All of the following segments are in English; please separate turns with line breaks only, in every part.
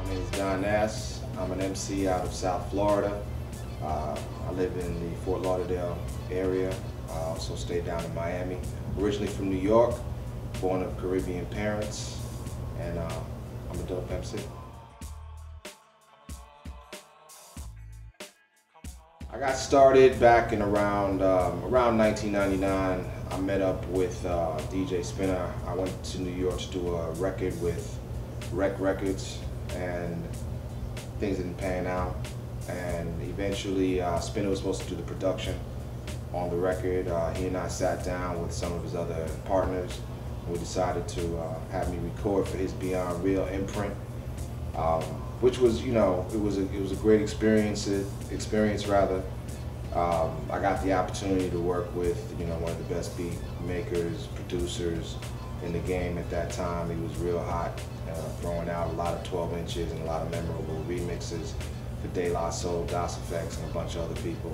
My name is Dynas. I'm an MC out of South Florida. I live in the Fort Lauderdale area. I also stay down in Miami. Originally from New York, born of Caribbean parents, and I'm a dope MC. I got started back in around 1999. I met up with DJ Spinna. I went to New York to do a record with Records, and things didn't pan out. And eventually, Spinna was supposed to do the production on the record. He and I sat down with some of his other partners, and we decided to have me record for his Beyond Real imprint, which was, you know, it was a great experience. I got the opportunity to work with, you know, one of the best beat makers, producers in the game at that time. He was real hot, throwing out a lot of 12 inches and a lot of memorable remixes for Dilla, Soul, Das Effects, and a bunch of other people.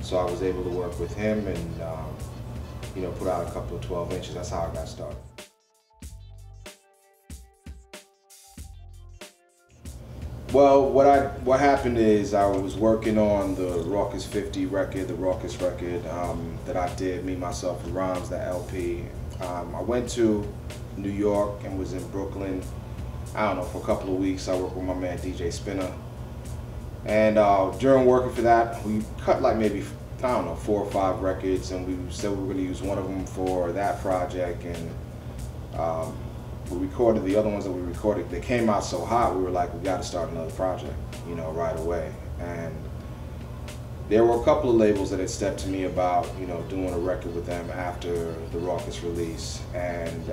So I was able to work with him and, you know, put out a couple of 12 inches. That's how I got started. Well, what happened is I was working on the Raucous 50 record, the Raucous record that I did, Me, Myself, and Rhymes, that LP. I went to New York and was in Brooklyn, I don't know, for a couple of weeks. I worked with my man DJ Spinna. And during working for that, we cut like maybe, I don't know, 4 or 5 records, and we said we were going to use one of them for that project. And we recorded the other ones that we recorded. They came out so hot, we were like, we got to start another project, you know, right away. And there were a couple of labels that had stepped to me about, you know, doing a record with them after the Raucous release. And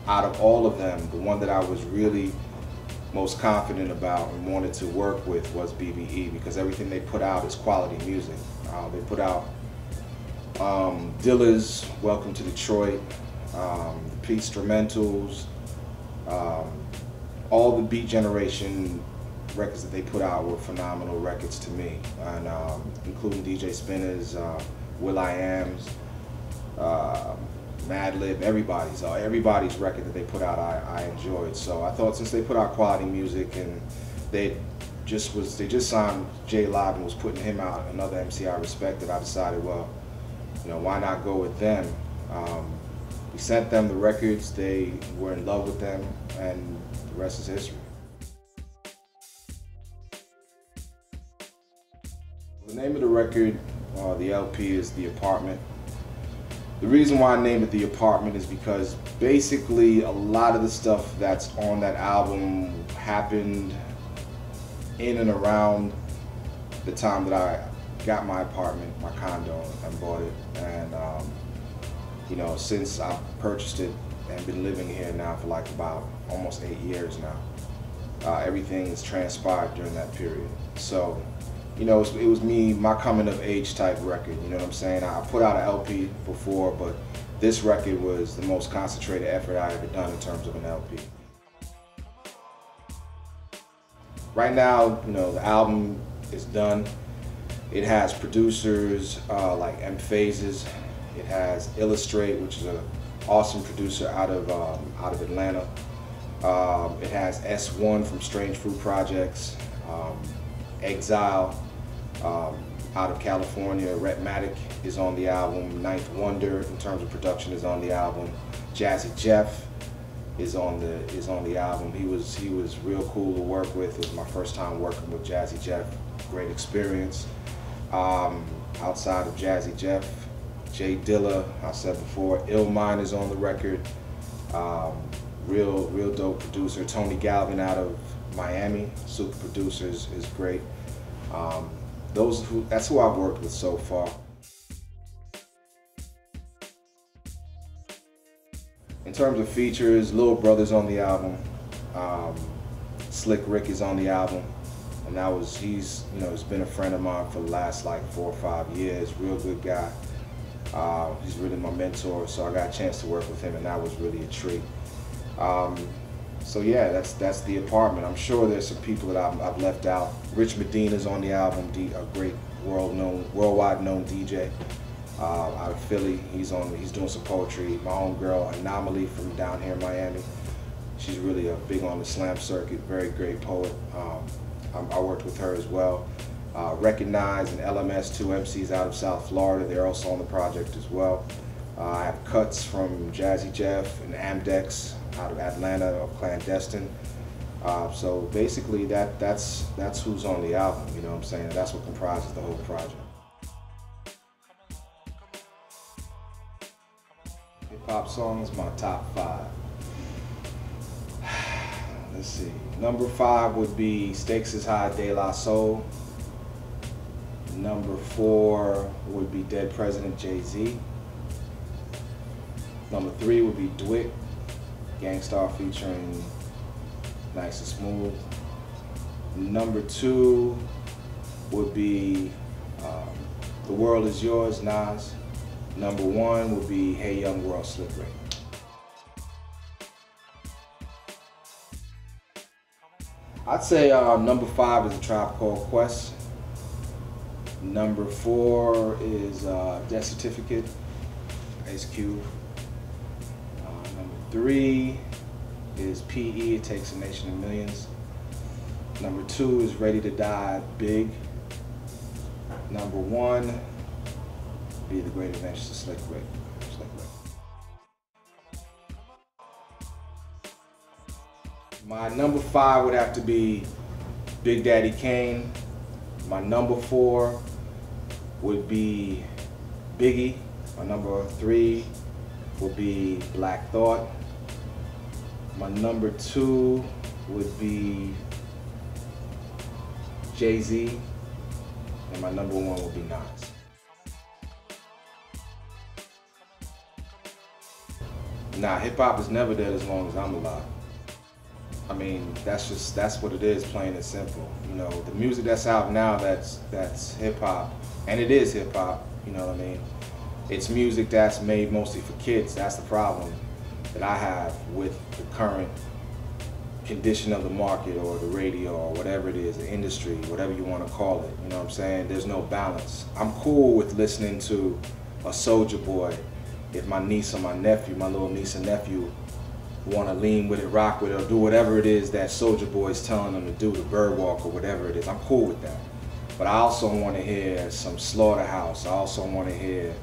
out of all of them, the one that I was really most confident about and wanted to work with was BBE, because everything they put out is quality music. They put out Dilla's Welcome to Detroit, the instrumentals, all the Beat Generation records that they put out were phenomenal records to me, and including DJ Spinna's, will.i.am's, Madlib, everybody's record that they put out I enjoyed. So I thought, since they put out quality music and they just signed J Live and was putting him out, another MC I respected, I decided, well, you know, why not go with them? We sent them the records, they were in love with them, and the rest is history. The name of the record, the LP, is The Apartment. The reason why I named it The Apartment is because basically a lot of the stuff that's on that album happened in and around the time that I got my apartment, my condo, and bought it. And you know, since I purchased it and been living here now for like about almost 8 years now, everything has transpired during that period. So, you know, it was me, my coming of age type record, you know what I'm saying? I put out an LP before, but this record was the most concentrated effort I ever done in terms of an LP. Right now, you know, the album is done. It has producers like M Phases. It has Illustrate, which is an awesome producer out of Atlanta. It has S1 from Strange Fruit Projects, Exile out of California. Rhetmatic is on the album. Ninth Wonder, in terms of production, is on the album. Jazzy Jeff is on the album. He was real cool to work with. It was my first time working with Jazzy Jeff. Great experience. Outside of Jazzy Jeff, J Dilla, I said before. Illmind is on the record. Real dope producer. Tony Galvin out of Miami, super producers, is great. That's who I've worked with so far. In terms of features, Lil Brother's on the album. Slick Rick is on the album, and he's been a friend of mine for the last like 4 or 5 years. Real good guy. He's really my mentor, so I got a chance to work with him, and that was really a treat. So yeah, that's The Apartment. I'm sure there's some people that I've left out. Rich Medina's on the album, a great worldwide known DJ out of Philly. He's doing some poetry. My own girl Anomaly from down here in Miami. She's really big on the slam circuit, very great poet. I worked with her as well. Recognized and LMS, 2 MCs out of South Florida. They're also on the project as well. I have cuts from Jazzy Jeff and Amdex out of Atlanta of Clandestine. So basically that's who's on the album, you know what I'm saying? That's what comprises the whole project. Hip-hop songs, my top 5. Let's see. Number 5 would be Stakes is High, De La Soul. Number 4 would be Dead President Jay-Z. Number 3 would be Dwick, Gangstar featuring Nice and Smooth. Number 2 would be The World Is Yours, Nas. Number 1 would be Hey Young World, Slick Rick. I'd say number 5 is A Tribe Called Quest. Number 4 is Death Certificate, Ice Cube. Number 3 is PE, It Takes a Nation of Millions. Number 2 is Ready to Die, Big. Number 1, Be the Great Adventures of Slick Rick. My number 5 would have to be Big Daddy Kane. My number 4 would be Biggie. My number 3 would be Black Thought. My number 2 would be Jay-Z. And my number 1 would be Nas. Nah, hip-hop is never dead as long as I'm alive. I mean, that's what it is, plain and simple. You know, the music that's out now, that's hip-hop, and it is hip-hop, you know what I mean? It's music that's made mostly for kids. That's the problem that I have with the current condition of the market or the radio or whatever it is, the industry, whatever you want to call it, you know what I'm saying? There's no balance. I'm cool with listening to a Soulja Boy if my niece or my nephew, my little niece and nephew, want to lean with it, rock with it, or do whatever it is that Soulja Boy is telling them to do, the bird walk or whatever it is. I'm cool with that. But I also want to hear some Slaughterhouse. I also want to hear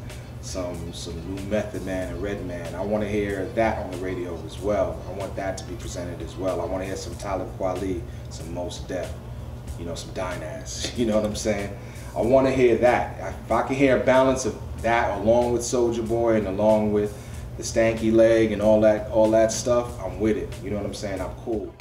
some new Method Man and Redman. I want to hear that on the radio as well. I want that to be presented as well. I want to hear some Talib Kweli, some Mos Def, you know, some Dynas. You know what I'm saying? I want to hear that. If I can hear a balance of that along with Soulja Boy and along with the Stanky Leg and all that stuff, I'm with it. You know what I'm saying? I'm cool.